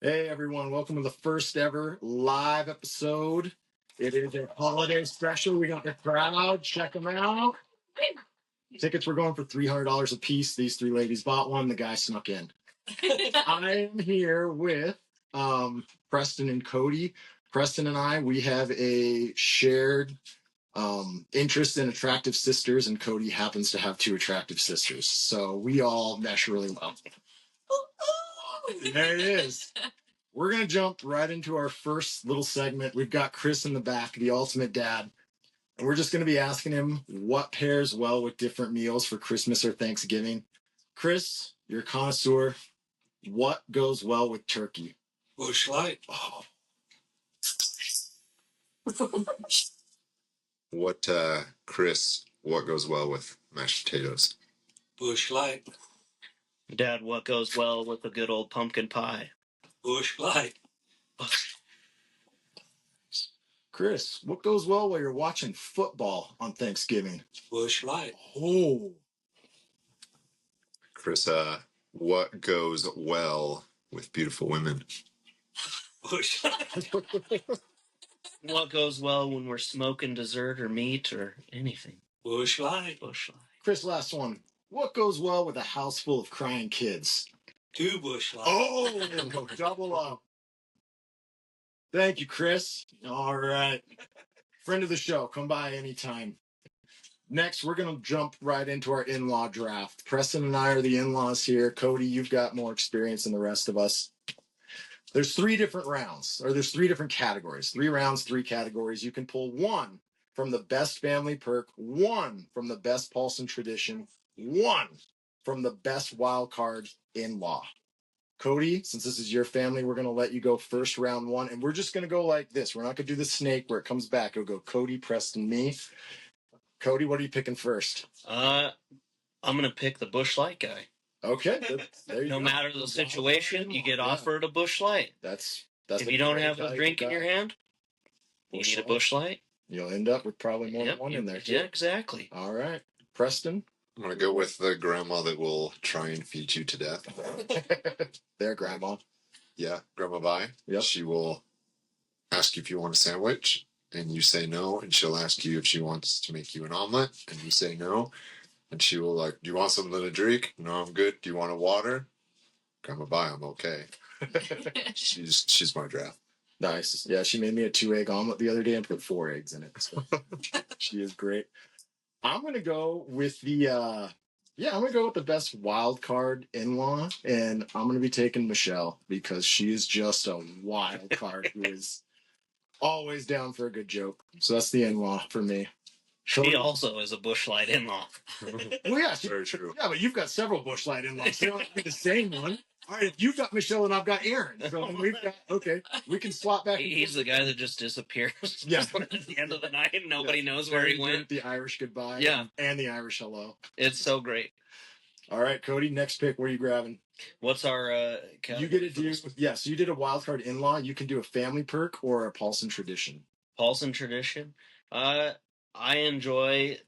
Hey everyone, welcome to the first ever live episode. It is a holiday special. We got the crowd. Check them out. Tickets were going for $300 a piece. These three ladies bought one. The guy snuck in. I am here with Preston and Cody. Preston and I, we have a shared interest in attractive sisters, and Cody happens to have two attractive sisters. So we all mesh really well. There it is. We're going to jump right into our first little segment. We've got Chris in the back, the ultimate dad. And we're just going to be asking him what pairs well with different meals for Christmas or Thanksgiving. Chris, you're a connoisseur. What goes well with turkey? Bush Light. Oh. Chris, what goes well with mashed potatoes? Bush Light. Dad, what goes well with a good old pumpkin pie? Bush Light. Chris, what goes well while you're watching football on Thanksgiving? Bush Light. Oh. Chris, what goes well with beautiful women? Bush Light. What goes well when we're smoking dessert or meat or anything? Bush Light. Bush Light. Chris, last one. What goes well with a house full of crying kids? 2 Bush Light. Oh, double up. Thank you, Chris. All right. Friend of the show, come by anytime. Next, we're going to jump right into our in-law draft. Preston and I are the in-laws here. Cody, you've got more experience than the rest of us. There's 3 different rounds, or there's 3 different categories. 3 rounds, 3 categories. You can pull 1 from the best family perk, 1 from the best Paulson tradition, 1 from the best wild card in-law. Cody, since this is your family, we're going to let you go first round 1, and we're just going to go like this. We're not going to do the snake where it comes back. It'll go Cody, Preston, me. Cody, what are you picking first? I'm going to pick the Bush Light guy. Okay. There you no go. matter the situation, you get offered a Bush Light. That's if you don't have a drink in your hand, you need a Bush Light. You'll end up with probably more than one in there, too. Yeah, exactly. All right. Preston? I'm going to go with the grandma that will try and feed you to death. Their grandma. Yeah, Grandma Vi. Yep. She will ask you if you want a sandwich, and you say no, and she'll ask you if she wants to make you an omelet, and you say no, and she will do you want something to drink? No, I'm good. Do you want a water? Grandma Vi, I'm okay. She's my draft. Nice. Yeah, she made me a 2-egg omelet the other day and put 4 eggs in it. So she is great. I'm gonna go with the best wild card in-law, and I'm gonna be taking Michelle because she is just a wild card who is always down for a good joke. So that's the in-law for me. She also is a Bush Light in-law. Well, yeah, very true. Yeah, but you've got several Bush Light in-laws. They don't have to be the same one. All right, if you've got Michelle and I've got Aaron, so we can swap back. He's the guy that just disappears. Yeah. At the end of the night, nobody knows where he went. The Irish goodbye. Yeah. And the Irish hello. It's so great. All right, Cody, next pick. Where are you grabbing? What's our you get to do, so you did a wild card in-law. You can do a family perk or a Paulson tradition. Paulson tradition? I enjoy...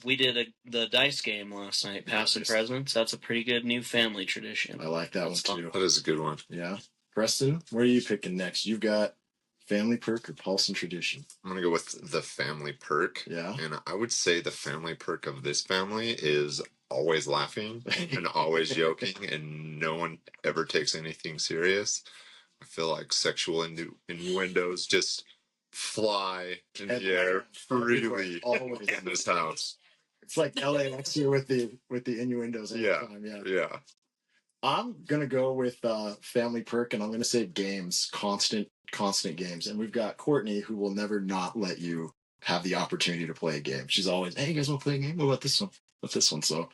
We did the dice game last night, Past and Presents. That's a pretty good new family tradition. I like that one, too. That is a good one. Yeah. Preston, where are you picking next? You've got family perk or Paulson tradition? I'm going to go with the family perk. Yeah. And I would say the family perk of this family is always laughing and always joking, and no one ever takes anything serious. I feel like sexual innuendos just fly in the air freely in this house. It's like LAX here with the innuendos all the time. Yeah. I'm gonna go with family perk, and I'm gonna say games, constant games. And we've got Courtney, who will never not let you have the opportunity to play a game. She's always, hey, you guys want to play a game? What about this one? What's this one? So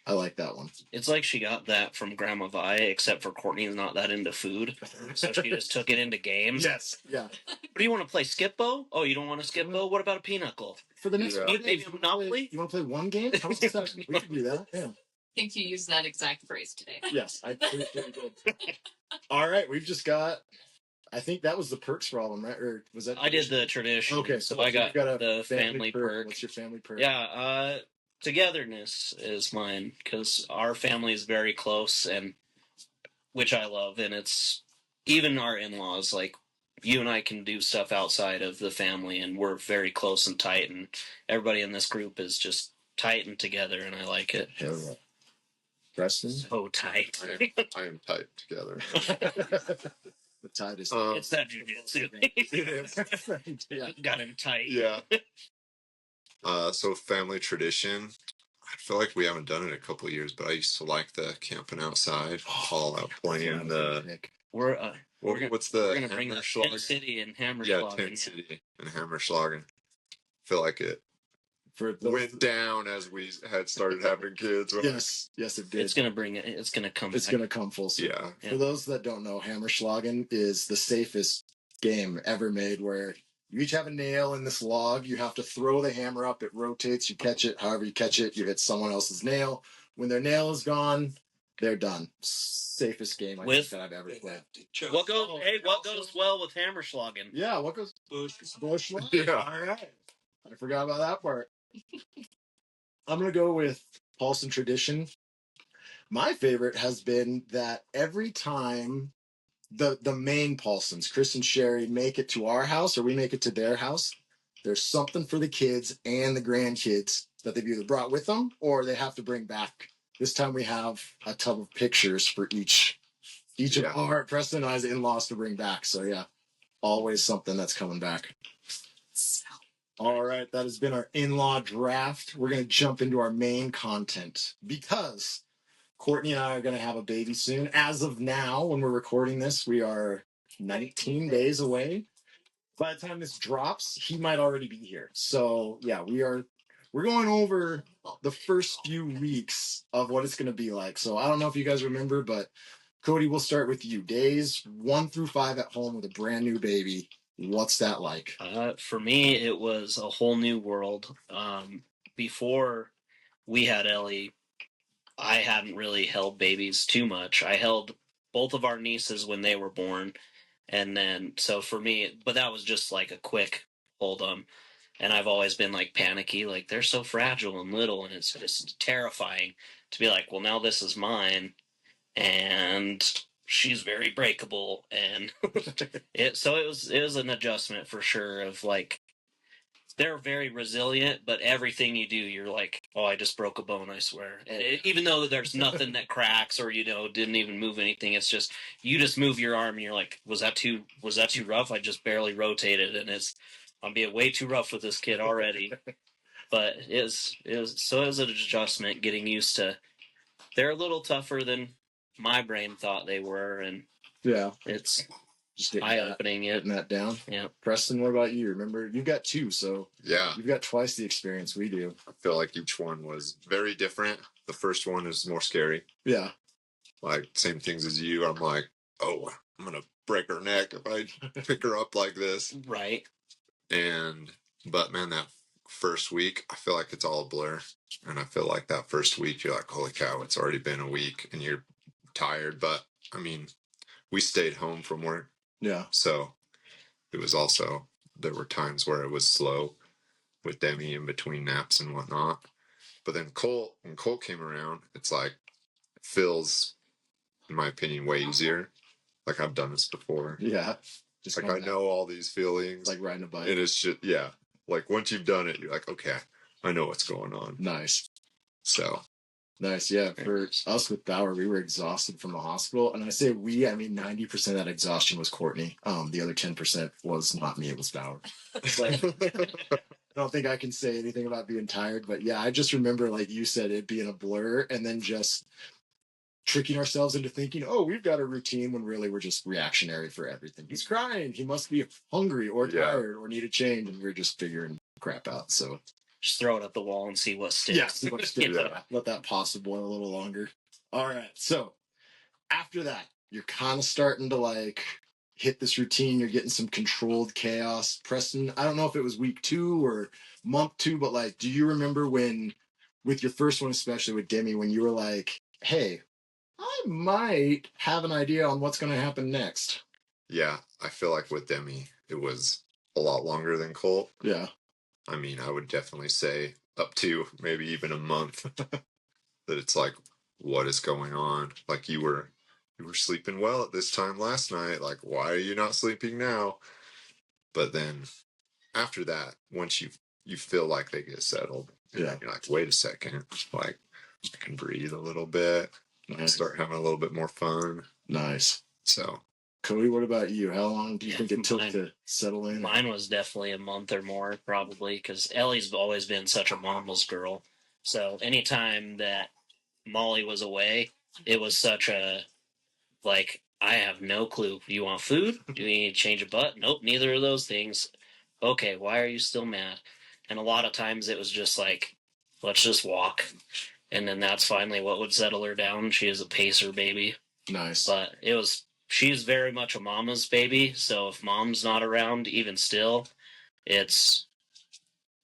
I like that one. It's like she got that from Grandma Vi, except for Courtney's not that into food, so she just took it into games. Yes, yeah. What do you want to play, Skip-Bo? Oh, you don't want to Skip-Bo? What about a Pinochle? For the next maybe Monopoly? You want to play one game? How about that? We can do that, yeah. I think you used that exact phrase today. Yes, I pretty did. All right, we've just got... I think that was the perks for all of them, right? Or was that... I did the tradition. Okay, so I got the family perk. What's your family perk? Yeah, togetherness is mine, because our family is very close, and which I love, and it's even our in-laws, like you and I can do stuff outside of the family, and we're very close and tight, and everybody in this group is just tight and together, and I like it. Hell yeah. Preston? So tight. I am tight together. The tightest. It's that jujitsu. Yeah. Got him tight. Yeah. So family tradition. I feel like we haven't done it in a couple of years, but I used to like the camping outside, all out playing the. We're What's the? We're gonna bring the Tent City and Hammerschlagen. Yeah, Tent City and Hammerschlagen. Feel like it went down as we had started having kids. Yes, it did. It's gonna bring it. It's gonna come. It's gonna come full circle. Yeah. For those that don't know, Hammerschlagen is the safest game ever made, where you each have a nail in this log. You have to throw the hammer up. It rotates. You catch it. However you catch it, you hit someone else's nail. When their nail is gone, they're done. Safest game I think that I've ever played. What goes well with Hammerschlagen? Yeah, what goes Bush? Yeah. All right. I forgot about that part. I'm gonna go with Paulson tradition. My favorite has been that every time the main Paulsons, Chris and Sherry, make it to our house or we make it to their house, there's something for the kids and the grandkids that they've either brought with them or they have to bring back. This time we have a tub of pictures for each of our Preston and I's in-laws to bring back. So yeah, always something that's coming back. All right, that has been our in-law draft. We're going to jump into our main content because Courtney and I are going to have a baby soon. As of now, when we're recording this, we are 19 days away. By the time this drops, he might already be here. So yeah, we're going over the first few weeks of what it's going to be like. So I don't know if you guys remember, but Cody, we'll start with you. Days 1 through 5 at home with a brand new baby. What's that like? For me, it was a whole new world. Before we had Ellie, I hadn't really held babies too much. I held both of our nieces when they were born. And then, so for me, but that was just like a quick hold them. And I've always been like panicky, like they're so fragile and little. And it's just terrifying to be like, well, now this is mine. And she's very breakable. And it was an adjustment for sure of like, they're very resilient, but everything you do, you're like, oh, I just broke a bone, I swear. Even though there's nothing that cracks or, didn't even move anything, it's just, you just move your arm and you're like, was that too rough? I just barely rotated and I'm being way too rough with this kid already. But it was an adjustment getting used to, they're a little tougher than my brain thought they were. And yeah, it's just eye-opening. Getting that down. Yeah. Preston, what about you? Remember, you've got 2, so yeah, you've got twice the experience we do. I feel like each one was very different. The first one is more scary. Yeah. Like, same things as you. I'm like, oh, I'm going to break her neck if I pick her up like this. Right. But man, that first week, I feel like it's all a blur. And I feel like that first week, you're like, holy cow, it's already been a week and you're tired. But I mean, we stayed home from work. Yeah. So it was also, there were times where it was slow with Demi in between naps and whatnot. But then when Colt came around, it's like, it feels, in my opinion, way easier. Like I've done this before. Yeah. Just like I know all these feelings. It's like riding a bike. And it's just, yeah. Like once you've done it, you're like, okay, I know what's going on. Nice. So. Nice. Yeah. For us with Bauer, we were exhausted from the hospital. And I say we, I mean, 90% of that exhaustion was Courtney. The other 10% was not me. It was Bauer. Like, I don't think I can say anything about being tired, but yeah, I just remember, like you said, it being a blur and then just tricking ourselves into thinking, oh, we've got a routine when really we're just reactionary for everything. He's crying. He must be hungry or tired or need a change. And we're just figuring crap out. So just throw it at the wall and see what sticks. Yeah, see what sticks. Let that pasta boil a little longer. All right. So after that, you're kind of starting to like hit this routine. You're getting some controlled chaos. Preston, I don't know if it was week 2 or month 2, but like, do you remember when, with your first one, especially with Demi, when you were like, hey, I might have an idea on what's going to happen next? Yeah, I feel like with Demi, it was a lot longer than Colt. Yeah. I mean, I would definitely say up to maybe even a month that it's like, what is going on? Like you were you were sleeping well at this time last night. Like, why are you not sleeping now? But then after that, once you feel like they get settled, Yeah. you're like, wait a second, like I can breathe a little bit. I start having a little bit more fun. Nice. So, Cody, what about you? How long do you think it took mine- to settle in? Mine was definitely a month or more, probably, because Ellie's always been such a mama's girl. So anytime that Molly was away, it was such a, like, I have no clue. You want food? Do you need to change a butt? Nope, neither of those things. Okay, why are you still mad? And a lot of times it was just like, let's just walk. And then that's finally what would settle her down. She is a pacer baby. Nice. But she's very much a mama's baby. So if mom's not around, even still, it's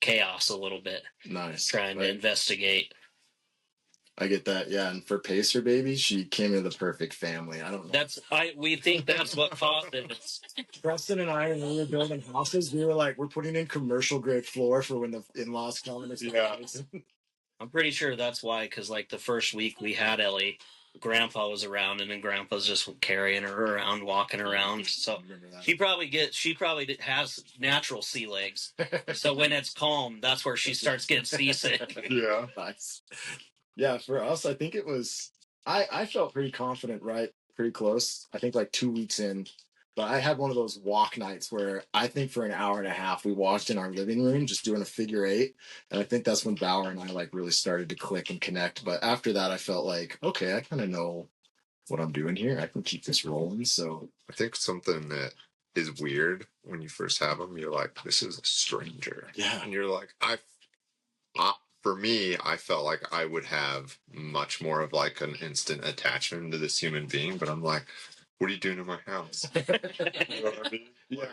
chaos a little bit. Nice. Trying to investigate. I get that, yeah. And for Pacer Baby, she came in the perfect family. I don't know. We think that's what caused it. Preston and I, when we were building houses, we were like, we're putting in commercial grade floor for when the in-laws come. And yeah. I'm pretty sure that's why, because like the first week we had Ellie, Grandpa was around, and then Grandpa's just carrying her around, walking around. So she probably has natural sea legs. So when it's calm, that's where she starts getting seasick. Yeah. Nice. Yeah, for us, I think it was. I felt pretty confident, right? Pretty close. I think like 2 weeks in. But I had one of those walk nights where I think for an hour and a half we walked in our living room just doing a figure eight. And I think that's when Bauer and I like really started to click and connect. But after that I felt like, okay, I kind of know what I'm doing here. I can keep this rolling. So I think something that is weird when you first have them, you're like, this is a stranger. Yeah. And you're like, for me, I felt like I would have much more of like an instant attachment to this human being, but I'm like, what are you doing in my house? You know what I mean? Yeah.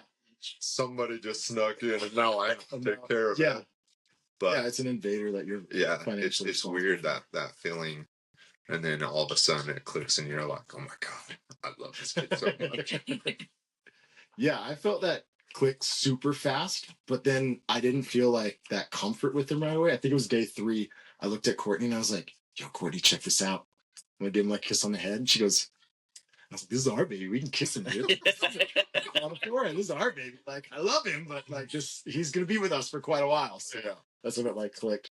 Somebody just snuck in and now I have to take care of it. But yeah, it's an invader that you're financially it's weird that feeling, and then all of a sudden it clicks and you're like, oh my God, I love this kid so much. Yeah, I felt that click super fast, but then I didn't feel like that comfort with him right away. I think it was day 3. I looked at Courtney and I was like, yo, Courtney, check this out. And I gave him like a kiss on the head. And she goes, I was like, this is our baby. We can kiss him, dude. On the forehead. This is our baby. Like, I love him, but like he's gonna be with us for quite a while. So yeah, that's when it like clicked.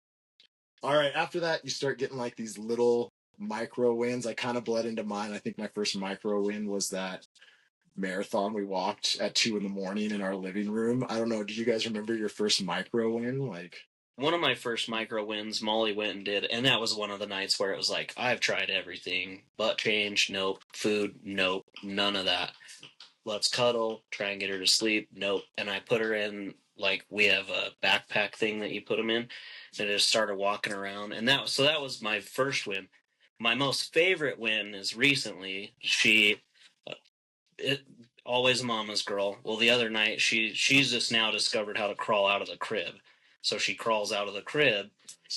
All right, after that, you start getting like these little micro wins. I kind of bled into mine. I think my first micro win was that marathon we walked at 2 a.m. in our living room. I don't know. Do you guys remember your first micro win? Like, one of my first micro wins, Molly went and did, and that was one of the nights where it was like, I've tried everything. Butt change, nope. Food, nope. None of that. Let's cuddle, try and get her to sleep, nope. And I put her in, like, we have a backpack thing that you put them in, and I just started walking around. And that was my first win. My most favorite win is recently. Always a mama's girl. Well, the other night she's just now discovered how to crawl out of the crib. So she crawls out of the crib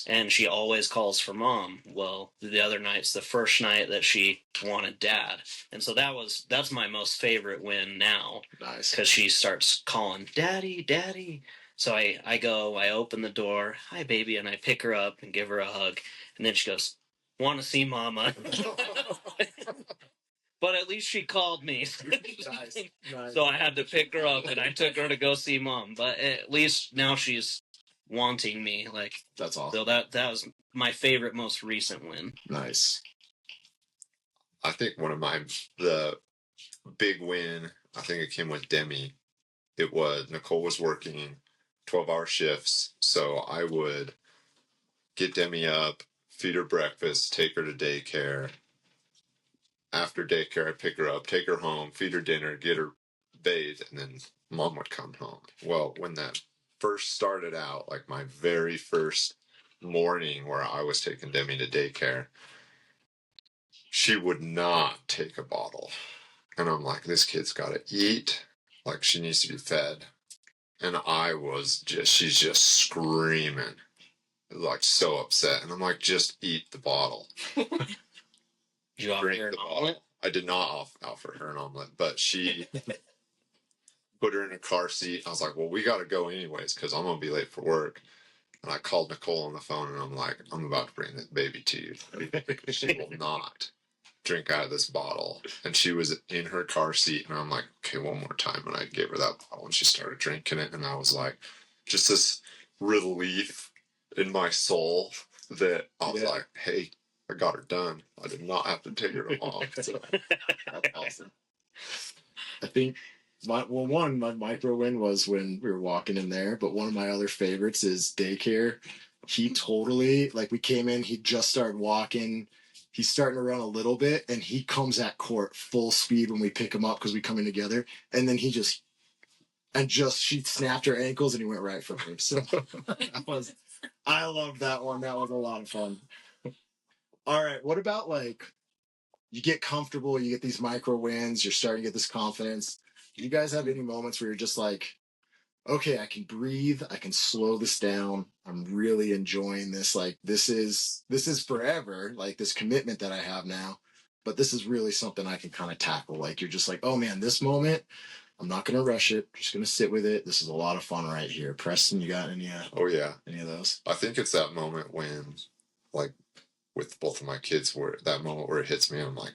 and she always calls for mom. Well, the other night's the first night that she wanted dad. And so that's my most favorite win now. Nice. Because she starts calling, daddy, daddy. So I open the door, hi baby, and I pick her up and give her a hug. And then she goes, want to see mama. But at least she called me. Nice. So I had to pick her up and I took her to go see mom. But at least now she's wanting me. Like, that's awesome. So that was my favorite, most recent win. Nice. I think the big win, I think it came with Demi. It was Nicole was working 12-hour shifts. So I would get Demi up, feed her breakfast, take her to daycare. After daycare, I'd pick her up, take her home, feed her dinner, get her bathed, and then mom would come home. Well, when that first started out, like my very first morning where I was taking Demi to daycare, she would not take a bottle. And I'm like, this kid's got to eat. Like, she needs to be fed. And she's just screaming, like so upset. And I'm like, just eat the bottle. Did you offer her an omelet? I did not offer her an omelet, but she put her in a car seat. I was like, well, we got to go anyways because I'm going to be late for work. And I called Nicole on the phone and I'm like, I'm about to bring this baby to you. She will not. drink out of this bottle. And she was in her car seat, and I'm like, okay, one more time. And I gave her that bottle, and she started drinking it. And I was like, just this relief in my soul that I was like, hey, I got her done. I did not have to take her to mom. So that's awesome. I think my micro win was when we were walking in there, but one of my other favorites is daycare. He totally, like, we came in, he just started walking. He's starting to run a little bit, and he comes at court full speed when we pick him up because we come in together. And then she snapped her ankles and he went right for me. So I loved that one. That was a lot of fun. All right. What about, like, you get comfortable, you get these micro wins, you're starting to get this confidence. Do you guys have any moments where you're just like, okay, I can breathe, I can slow this down, I'm really enjoying this, like this is forever, like this commitment that I have now, but this is really something I can kind of tackle. Like you're just like, oh man, this moment, I'm not gonna rush it, I'm just gonna sit with it. This is a lot of fun right here. Preston, you got any oh yeah, any of those? I think it's that moment when, like, with both of my kids, where that moment where it hits me, I'm like,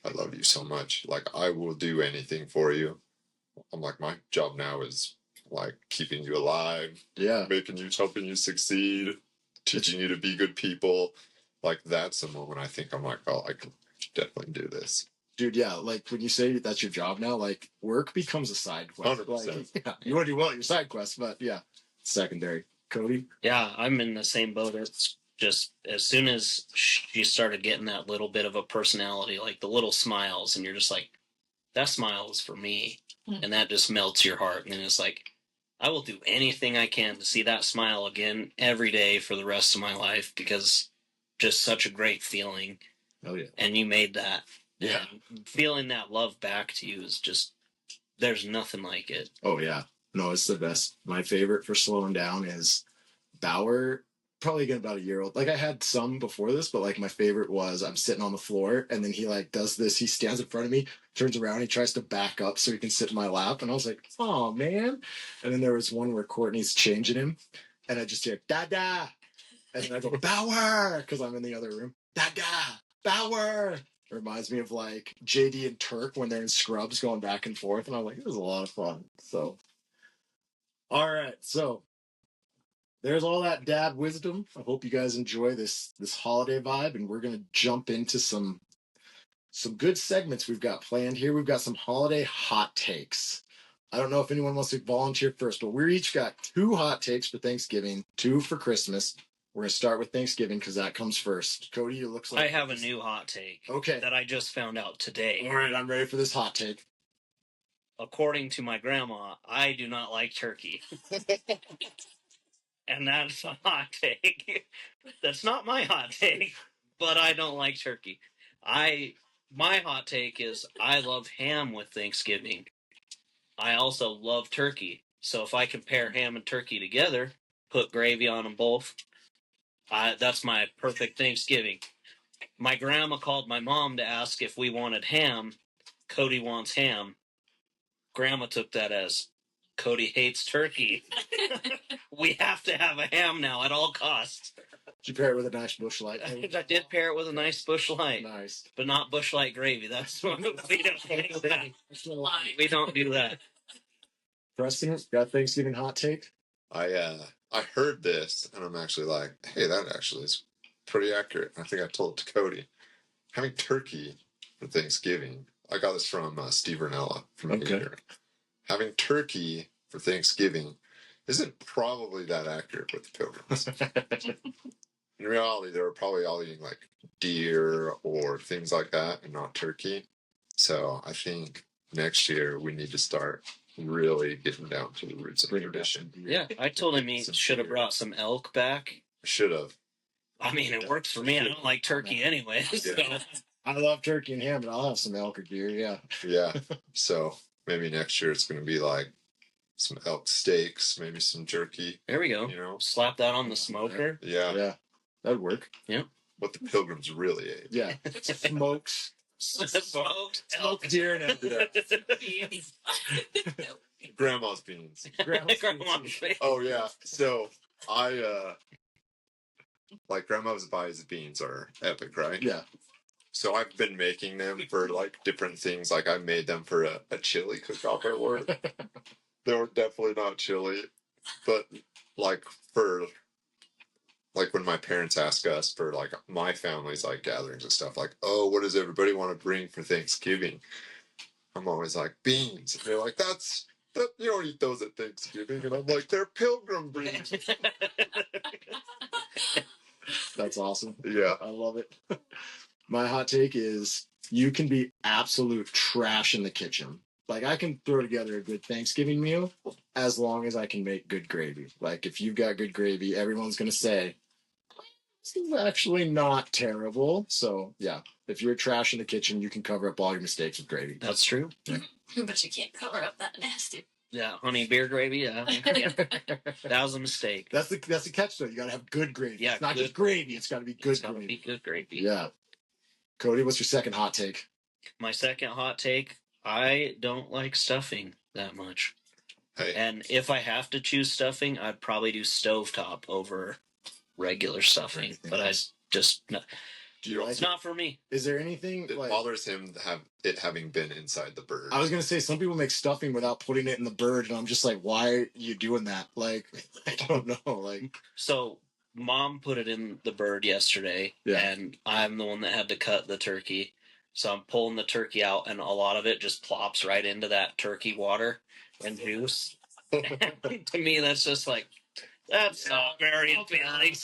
I love you so much. Like, I will do anything for you. I'm like, my job now is like keeping you alive, making you, helping you succeed, teaching you to be good people. Like, that's the moment I think I'm like, oh, I can definitely do this. Dude, yeah, like when you say that's your job now, like work becomes a side quest. 100%. Like, yeah, you want to do well at your side quest, but yeah, secondary. Cody? Yeah, I'm in the same boat. It's just as soon as she started getting that little bit of a personality, like the little smiles, and you're just like, that smile is for me. And that just melts your heart. And it's like, I will do anything I can to see that smile again every day for the rest of my life, because just such a great feeling. Oh, yeah. And you made that. Yeah. And feeling that love back to you is just, there's nothing like it. Oh, yeah. No, it's the best. My favorite for slowing down is Bauer, probably getting about a year old. Like I had some before this, but like my favorite was I'm sitting on the floor and then he like does this. He stands in front of me, turns around, he tries to back up so he can sit in my lap. And I was like, oh man. And then there was one where Courtney's changing him and I just hear Dada. And then I go, Bauer, because I'm in the other room. Dada, Bauer. It reminds me of like JD and Turk when they're in scrubs going back and forth. And I'm like, it was a lot of fun. So, all right. So there's all that dad wisdom. I hope you guys enjoy this holiday vibe, and we're gonna jump into some good segments we've got planned here. We've got some holiday hot takes. I don't know if anyone wants to volunteer first, but we each got 2 hot takes for Thanksgiving, 2 for Christmas. We're gonna start with Thanksgiving because that comes first. Cody, it looks like I have a new hot take. Okay. That I just found out today. All right, I'm ready for this hot take. According to my grandma, I do not like turkey. And that's a hot take. That's not my hot take, but I don't like turkey. My hot take is I love ham with Thanksgiving. I also love turkey. So if I compare ham and turkey together, put gravy on them both, that's my perfect Thanksgiving. My grandma called my mom to ask if we wanted ham. Cody wants ham. Grandma took that as Cody hates turkey. We have to have a ham now at all costs. Did you pair it with a nice Busch Light? I did pair it with a nice Busch Light. Nice. But not Busch Light gravy. That's what we don't do that. We don't do that. Preston, got Thanksgiving hot take? I heard this, and I'm actually like, hey, that actually is pretty accurate. I think I told it to Cody. Having turkey for Thanksgiving. I got this from Steve Ranella from here. Having turkey for Thanksgiving isn't probably that accurate with the Pilgrims. In reality, they were probably all eating like deer or things like that and not turkey. So I think next year we need to start really getting down to the roots of the tradition. Yeah, I told him he should have brought some elk back. Should have. I mean, it works for me. I don't like turkey anyway. So. I love turkey and ham, but I'll have some elk or deer, yeah. Yeah. So maybe next year it's going to be like some elk steaks, maybe some jerky. There we go. You know, slap that on the smoker. Yeah. Yeah. That'd work. Yeah. What the Pilgrims really ate. Yeah. Smoked deer and everything. Grandma's beans. Grandma's beans. Oh yeah. So I like grandma's buys beans are epic, right? Yeah. So I've been making them for like different things. Like I made them for a chili cook-off at work. They were definitely not chili, but like for like when my parents ask us for like my family's like gatherings and stuff, like, oh, what does everybody want to bring for Thanksgiving? I'm always like beans. And they're like, that you don't eat those at Thanksgiving. And I'm like, they're pilgrim beans. That's awesome. Yeah. I love it. My hot take is you can be absolute trash in the kitchen. Like I can throw together a good Thanksgiving meal as long as I can make good gravy. Like if you've got good gravy, everyone's gonna say this is actually not terrible. So yeah, if you're trash in the kitchen, you can cover up all your mistakes with gravy. That's true. Yeah. But you can't cover up that nasty. Yeah, honey beer gravy. Yeah, that was a mistake. That's the catch though. You gotta have good gravy. Yeah, it's not good. just gravy. It's gotta be good It's gotta gravy. be good gravy. Yeah. Cody, what's your second hot take? My second hot take: I don't like stuffing that much. Hey. And if I have to choose stuffing, I'd probably do stovetop over regular stuffing. But I just no, Do you like it's it? not for me. Is there anything It like bothers him having been inside the bird. I was gonna say some people make stuffing without putting it in the bird, and I'm just like, why are you doing that? Like, I don't know. Like, So Mom put it in the bird yesterday, Yeah. and I'm the one that had to cut the turkey. So I'm pulling the turkey out, and a lot of it just plops right into that turkey water and juice. To me, that's just like, that's not very appealing.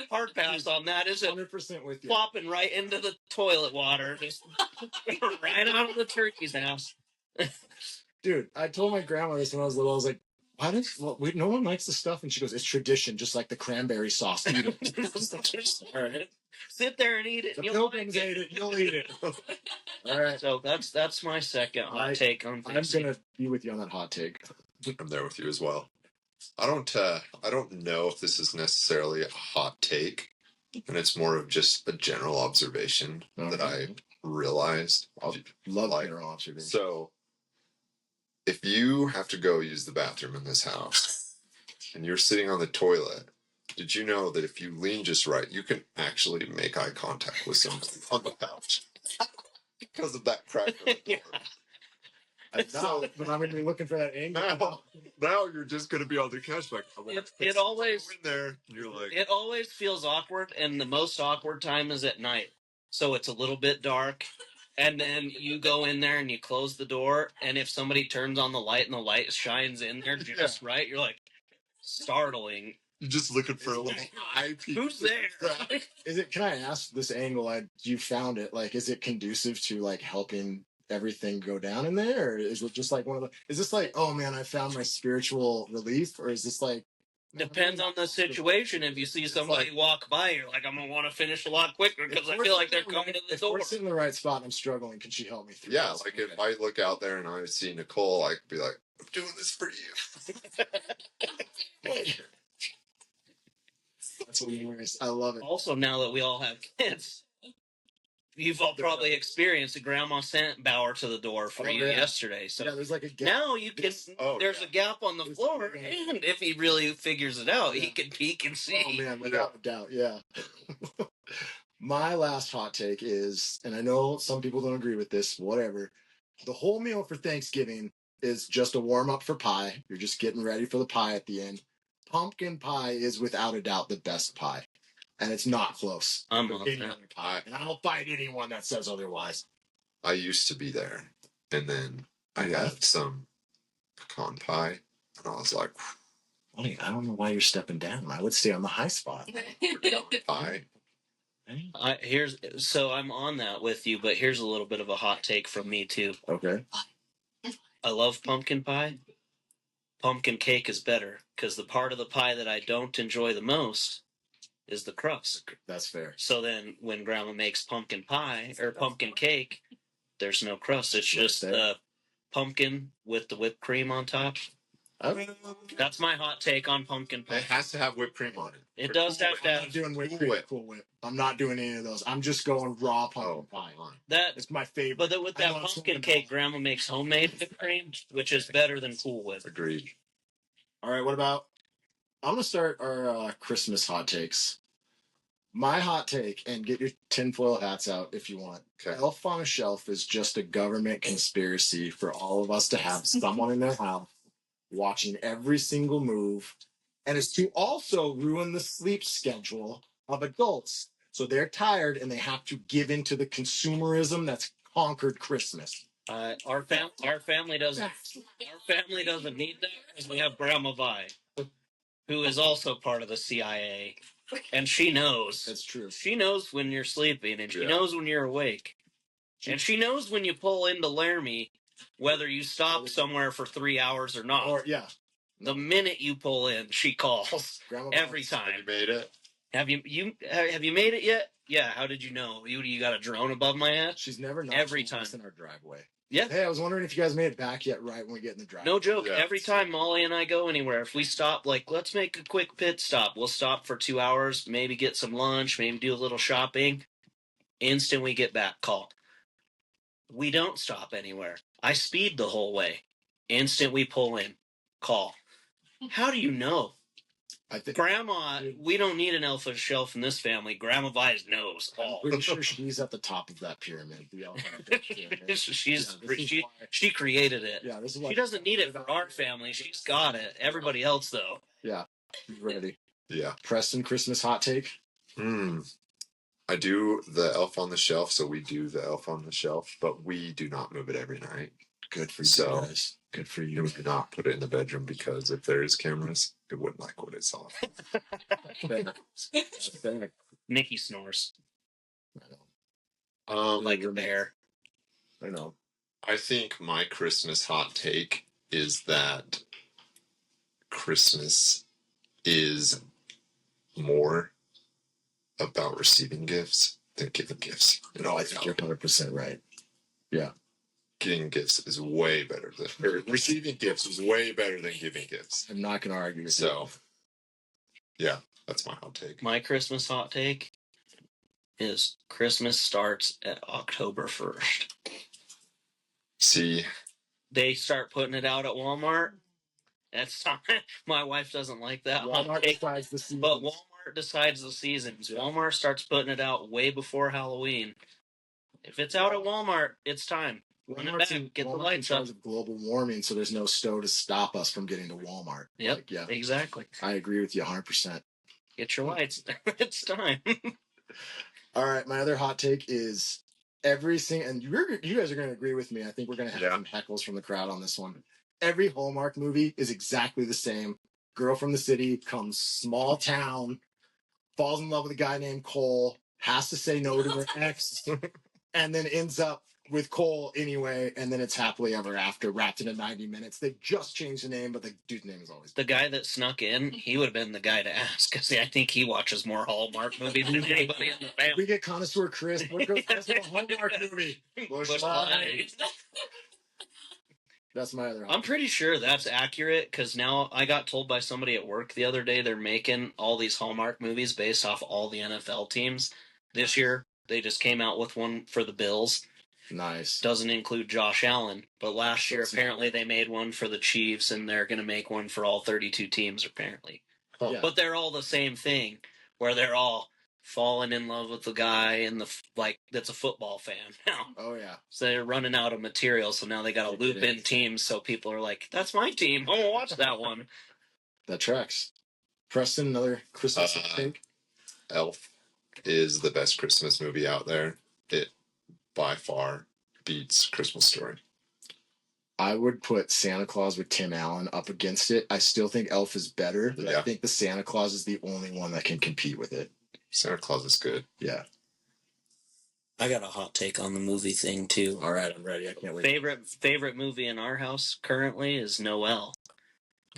Hard pass on that, is it? 100% with you. Plopping right into the toilet water, just right out of the turkey's house. Dude, I told my grandma this when I was little. I was like, no one likes the stuff, and she goes, it's tradition, just like the cranberry sauce. Eat it. All right. Sit there and eat it. The You'll pilgrims like ate it. You'll eat it. All right. So that's my second hot take on I'm things. gonna be with you on that hot take. I'm there with you as well. I don't know if this is necessarily a hot take, and it's more of just a general observation that I realized. Love Like, general observation. So, if you have to go use the bathroom in this house, and you're sitting on the toilet, did you know that if you lean just right, you can actually make eye contact with somebody on the couch because of that crack? Yeah. So, but I'm gonna be looking for that angle. Now you're just gonna be on the couch like It always go in there. And you're like, it always feels awkward, and the most awkward time is at night. So it's a little bit dark, and then you go in there and you close the door, and if somebody turns on the light and the light shines in there just right, you're like startling. you're just looking for a little eye peek. Who's there? Is it? Can I ask this angle? You found it. Like, is it conducive to like helping everything go down in there, or is it just like one of the? Is this like, oh man, I found my spiritual relief, or is this like? Depends on the situation. If you see somebody walk by, you're like, I'm gonna want to finish a lot quicker because I feel like they're coming to the If door. we're sitting in the right spot and I'm struggling, can she help me through? Yeah, this? like if I look out there and I see Nicole, I could be like, I'm doing this for you. That's hilarious. I love it. Also, now that we all have kids, you've all probably experienced that Grandma sent Bauer to the door for you yesterday. So Yeah, there's like a gap. now you can. There's a gap on the floor, and if he really figures it out, he can peek and see. Oh man, without a doubt, yeah. My last hot take is, and I know some people don't agree with this, whatever. The whole meal for Thanksgiving is just a warm up for pie. You're just getting ready for the pie at the end. Pumpkin pie is without a doubt the best pie, and it's not close. I'm on Any that. other pie, and I'll fight anyone that says otherwise. I used to be there, and then I had some pecan pie, and I was like, I don't know why you're stepping down. I would stay on the high spot. pie. So I'm on that with you, but here's a little bit of a hot take from me too. Okay. I love pumpkin pie. Pumpkin cake is better because the part of the pie that I don't enjoy the most is the crust. That's fair. So then when Grandma makes pumpkin pie or pumpkin cake, there's no crust. It's just pumpkin with the whipped cream on top. That's my hot take on pumpkin pie. It has to have whipped cream on it. It does have to I'm have. not doing whipped cream. Cool Whip. I'm not doing any of those. I'm just going raw pumpkin pie. That It's my favorite. But then with that pumpkin cake, Grandma makes homemade whipped cream, which is better than Cool Whip. Agreed. All right, what about? I'm gonna start our Christmas hot takes. My hot take, and get your tinfoil hats out if you want. Okay. Elf on a Shelf is just a government conspiracy for all of us to have someone in their house watching every single move, and it's to also ruin the sleep schedule of adults. So they're tired and they have to give into the consumerism that's conquered Christmas. Our family doesn't need that because we have Grandma Vi, who is also part of the CIA, and she knows. That's true. She knows when you're sleeping, and she Yeah. knows when you're awake, and she knows when you pull into Laramie, whether you stop somewhere for 3 hours or not. Or yeah, The minute you pull in, she calls Grandma every Box. Have time. you made it? Have you made it yet? Yeah. How did you know? You got a drone above my head? She's never not Every told us time. in our driveway. Yeah. Hey, I was wondering if you guys made it back yet. Right when we get in the driveway. No joke. Yeah. Every time Molly and I go anywhere, if we stop, like, let's make a quick pit stop. We'll stop for 2 hours, maybe get some lunch, maybe do a little shopping. Instant we get back, call. We don't stop anywhere. I speed the whole way. Instant we pull in, call. How do you know? I think Grandma, we don't need an elf on a shelf in this family. Grandma Vi's knows I'm all. pretty sure she's at the top of that pyramid. The elephant pyramid. She created it. Yeah, this is She doesn't need it for our family. She's got it. Everybody else, though. Yeah, she's ready. Yeah. Preston, Christmas hot take. I do the Elf on the Shelf, so we do the Elf on the Shelf, but we do not move it every night. Good for you So, guys. Good for And you. we do not put it in the bedroom because if there is cameras, it wouldn't like what it saw. Fair. Nikki snores I know. like a bear. I know. I think my Christmas hot take is that Christmas is more about receiving gifts than giving gifts. No, I think you're 100% right. Yeah. Getting gifts is way better than receiving gifts is way better than giving gifts. I'm not going to argue with So, yeah, that's my hot take. My Christmas hot take is Christmas starts at October 1st. See, They start putting it out at Walmart. That's not, my wife doesn't like that hot Walmart take, decides the season. but Walmart decides the seasons. Yeah. Walmart starts putting it out way before Halloween. If it's out at Walmart, it's time. Run it back. Get the lights up. Of global warming, so there's no snow to stop us from getting to Walmart. Yep, Like, yeah, exactly. I agree with you 100%. Get your lights. It's time. All right, my other hot take is every single, and you guys are going to agree with me. I think we're going to have some heckles from the crowd on this one. Every Hallmark movie is exactly the same. Girl from the city comes small town, falls in love with a guy named Cole, has to say no to her ex, and then ends up with Cole anyway, and then it's happily ever after, wrapped into 90 minutes. They just changed the name, but the dude's name is always The guy that snuck in, he would have been the guy to ask, because I think he watches more Hallmark movies than anybody in the family. We get connoisseur Chris. What goes best in a Hallmark movie? Bush Light. That's my other hot I'm pretty sure that's accurate, because now I got told by somebody at work the other day they're making all these Hallmark movies based off all the NFL teams. This year, they just came out with one for the Bills. Nice. Doesn't include Josh Allen, but last year apparently they made one for the Chiefs, and they're going to make one for all 32 teams apparently. Yeah. But they're all the same thing, where they're all falling in love with the guy and that's a football fan now. Oh yeah. So they're running out of material, so now they got to loop in teams, so people are like, "That's my team. I'm gonna watch that one." That tracks. Preston, another Christmas take. Elf is the best Christmas movie out there. It by far beats Christmas Story. I would put Santa Claus with Tim Allen up against it. I still think Elf is better, but I think the Santa Claus is the only one that can compete with it. Santa Claus is good. Yeah. I got a hot take on the movie thing too. All right, I'm ready. I can't wait. Favorite movie in our house currently is Noelle.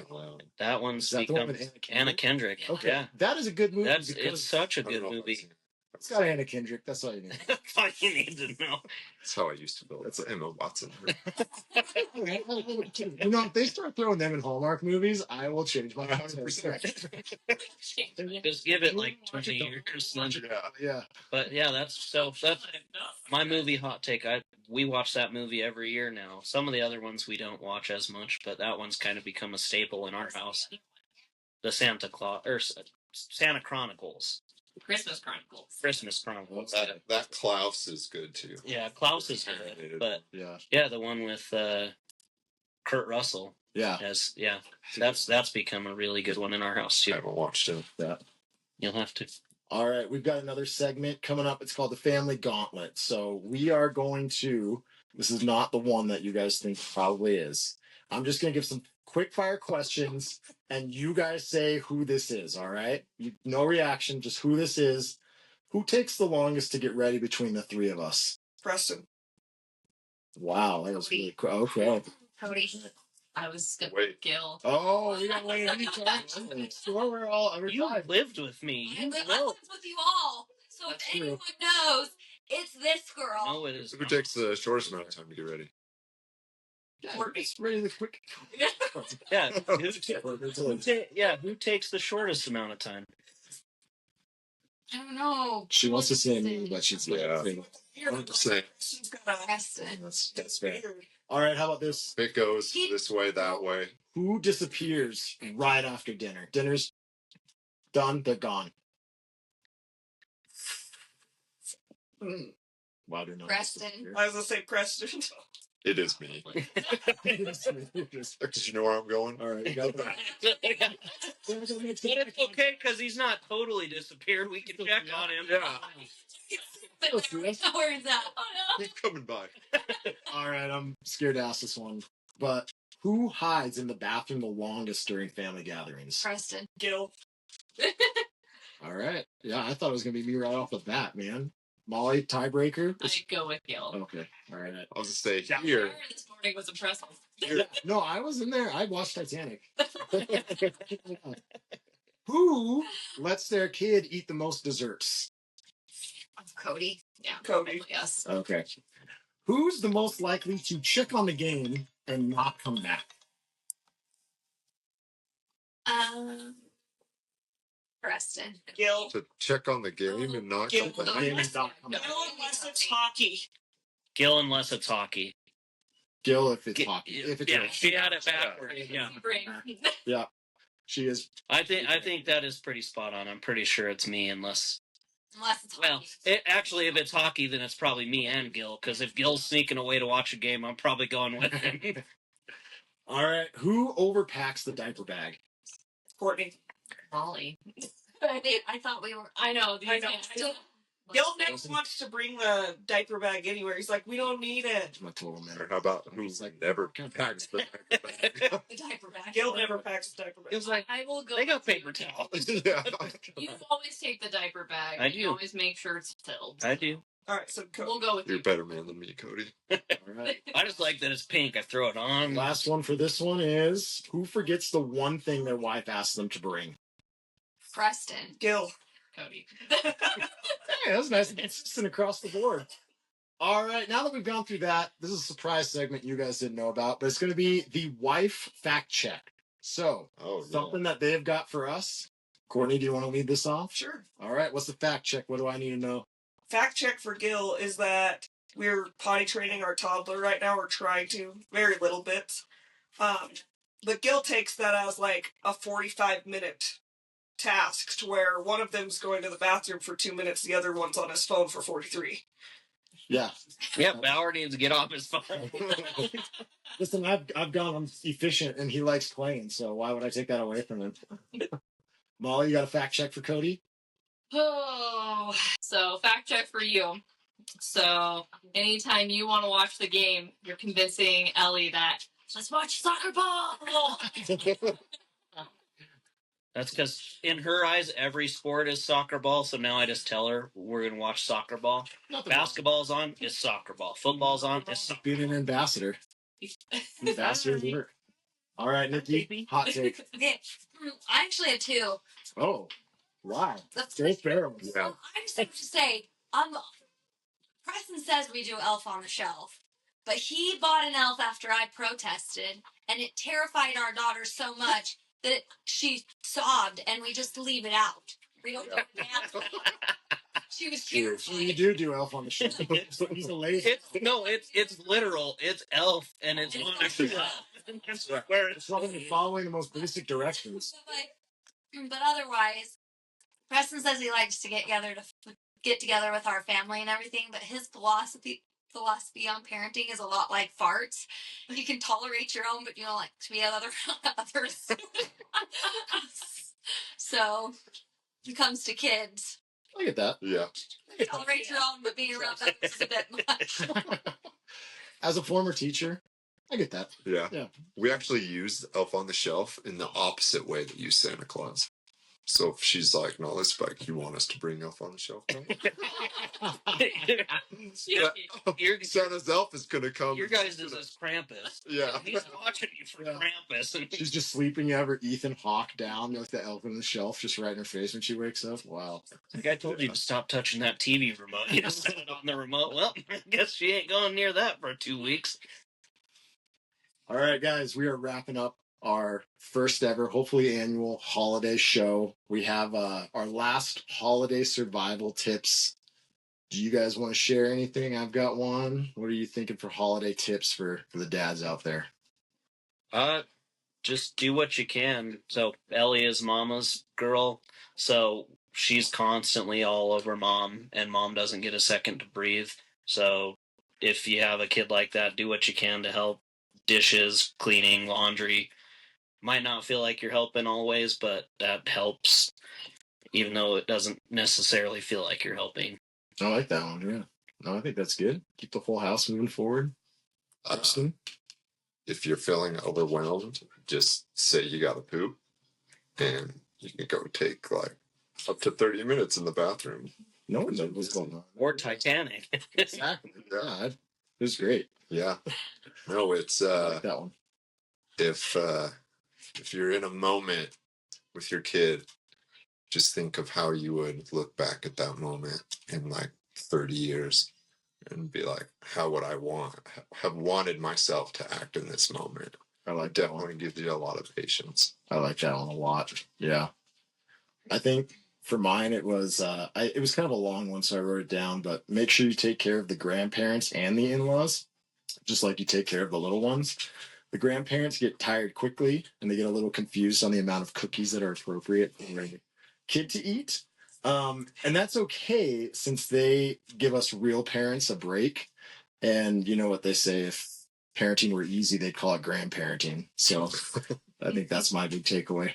Wow. That one's Is that the one with Anna Kendrick. Okay. Yeah. That is a good movie. It's such a good movie. It's got Anna Kendrick. That's all you need. That's all you need to know. That's how I used to feel. That's Emma Watson. You know, if they start throwing them in Hallmark movies, I will change my 100%. Just give it like 20 years. Yeah. But yeah, that's my movie hot take. We watch that movie every year now. Some of the other ones we don't watch as much, but that one's kind of become a staple in our house. The Santa Chronicles. Christmas Chronicles. Christmas Chronicles. That Klaus is good too. Yeah, Klaus is good, but Yeah. the one with Kurt Russell. Yeah. That's become a really good one in our house I too. haven't watched it. Yeah. You'll have to. All right, we've got another segment coming up. It's called the Family Gauntlet. So we are going to. This is not the one that you guys think probably is. I'm just going to give some quick fire questions, and you guys say who this is. All right, no reaction, just who this is. Who takes the longest to get ready between the three of us? Preston. Wow, that was really cool. Okay. Cody. I was gonna Wait. Gil. Oh, we got Wayne anytime. Sure, we're all every You time. lived with me. I You lived know. with you all. So That's if true. anyone knows, it's this girl. No, it is. Who not. takes the shortest amount of time to get ready? It's really quick. Yeah. Who takes the shortest amount of time? I don't know. She wants to say me, but she's like, Yeah. You're Saying Preston. that's fair. All right, how about this? it goes this way, that way. Who disappears right after dinner? Dinner's done, they're gone. Wow, they're not. Preston. I was gonna say Preston. It is me. Because you know where I'm going. All right, you got that. But it's okay because he's not totally disappeared. We can check on him. Yeah. But where is that? Oh no. Keep coming by. All right, I'm scared to ask this one, but who hides in the bathroom the longest during family gatherings? Preston. Gil. All right, yeah, I thought it was gonna be me right off the bat, man. Molly, tiebreaker. I'd go with Gil. Okay, all right. I was gonna say Her here. this morning was impressive. No, I was in there. I watched Titanic. Who lets their kid eat the most desserts? Cody. Yeah. Cody. Yes. Okay. Who's the most likely to check on the game and not come back? Preston. Gil. To check on the game and not Gil. come The back. game and not come No, back. unless it's hockey. Gil, unless it's hockey. Gil, if it's hockey. If it's Yeah, she had it backwards. Yeah. Yeah, she is. I think that is pretty spot on. I'm pretty sure it's me, unless it's well, actually, if it's hockey, then it's probably me and Gil. Because if Gil's sneaking away to watch a game, I'm probably going with him. All right, who overpacks the diaper bag? Courtney. Molly. I thought we were. I know. I know. Gil never wants to bring the diaper bag anywhere. He's like, we don't need it. My total man. Or how about who's like never packs the diaper bag? The diaper bag. Gil never packs the diaper bag. It was like, I will go. they got paper towels. Yeah. You always take the diaper bag. I and You do. always make sure it's filled. I do. All right, so We'll go with You're a you. better man than me, Cody. All right. I just like that it's pink. I throw it on. Last one for this one is who forgets the one thing their wife asks them to bring? Preston. Gil. Cody. Hey, that's nice and consistent across the board. All right, now that we've gone through that, this is a surprise segment you guys didn't know about, but it's going to be the wife fact check. So, something that they've got for us. Courtney, do you want to lead this off? Sure. All right, what's the fact check? What do I need to know? Fact check for Gil is that we're potty training our toddler right now. We're trying to, very little bits. But Gil takes that as like a 45-minute task to where one of them's going to the bathroom for 2 minutes, the other one's on his phone for 43. Yeah. Yep, Bauer needs to get off his phone. Listen, I've gone. I'm efficient, and he likes playing. So why would I take that away from him? Molly, you got a fact check for Cody? Oh, so fact check for you. So anytime you want to watch the game, you're convincing Ellie that let's watch soccer ball. That's because in her eyes, every sport is soccer ball. So now I just tell her we're going to watch soccer ball. Basketball's on, it's soccer ball. Football's on, it's soccer Being an ambassador. Ambassadors work. All right, Nikki, hot take. Okay, I actually have two. Oh, wow. The Go Pharaoh. Yeah. I just have to say, Preston says we do Elf on the Shelf, but he bought an elf after I protested, and it terrified our daughter so much that she sobbed, and we just leave it out. We don't go down. She was terrified. You do Elf on the Shelf. He's a lady. It's literal. It's elf, and it's on a shelf. That's where It's following the most basic directions. But otherwise, Preston says he likes to get together with our family and everything, but his philosophy on parenting is a lot like farts. You can tolerate your own, but you don't like to be others. So, when it comes to kids, I get that. Yeah. you tolerate your own, but being around others is a bit much. As a former teacher, I get that. Yeah. Yeah. We actually used Elf on the Shelf in the opposite way that you use Santa Claus. So if she's like, no, let's like, you want us to bring Elf on the Shelf back? Santa's elf is gonna come. Your guys is as Krampus. Yeah. He's watching you for Krampus. And She's just sleeping. You have her Ethan Hawke down with the Elf on the Shelf just right in her face when she wakes up. Wow. like I told you to stop touching that TV remote. You just set it on the remote. Well, I guess she ain't going near that for 2 weeks. All right, guys, we are wrapping up our first ever, hopefully annual holiday show. We have our last holiday survival tips. Do you guys want to share anything? I've got one. What are you thinking for holiday tips for the dads out there? Just do what you can. So Ellie is mama's girl, so she's constantly all over mom, and mom doesn't get a second to breathe. So if you have a kid like that, do what you can to help. Dishes, cleaning, laundry. Might not feel like you're helping always, but that helps, even though it doesn't necessarily feel like you're helping. I like that one, yeah. No, I think that's good. Keep the whole house moving forward. If you're feeling overwhelmed, just say you got to poop, and you can go take like up to 30 minutes in the bathroom. No one knows what's going on. Or Titanic. Exactly. Yeah, it was great. Yeah. No, it's I like that one. if you're in a moment with your kid, just think of how you would look back at that moment in like 30 years and be like, how would I have wanted myself to act in this moment? I like It that one. definitely gives you a lot of patience. I like that one a lot. Yeah. I think for mine it was it was kind of a long one, so I wrote it down, but make sure you take care of the grandparents and the in-laws, just like you take care of the little ones. The grandparents get tired quickly and they get a little confused on the amount of cookies that are appropriate for a kid to eat. And that's okay since they give us real parents a break. And you know what they say, if parenting were easy, they'd call it grandparenting. So I think that's my big takeaway.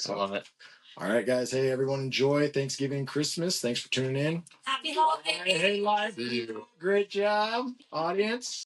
I love it. All right, guys. Hey, everyone, enjoy Thanksgiving and Christmas. Thanks for tuning in. Happy holidays. Hey, live. Great job, audience.